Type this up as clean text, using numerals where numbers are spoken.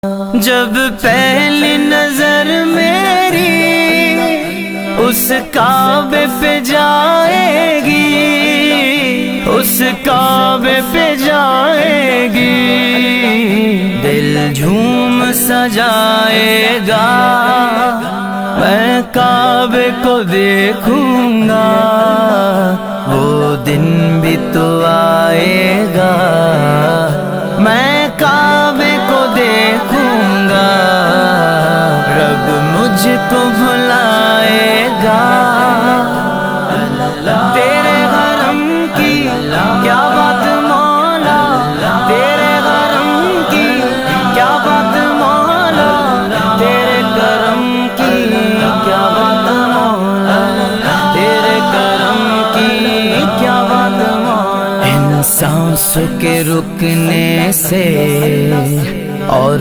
جب پہلی نظر میری اس کعبے پہ جائے گی، اس کعبے پہ جائے گی، دل جھوم سجائے گا، میں کعبے کو دیکھوں گا، وہ دن بھی تو آئے گا، میں کعبے کو دیکھوں گا، رب مجھ کو بھلائے گا۔ تیرے حرم کی کیا بات مولا، تیرے حرم کی کیا بات مولا، تیرے کرم کی کیا بات مولا، تیرے کرم کی کیا بات مولا۔ ان سانسوں کے رکنے سے اور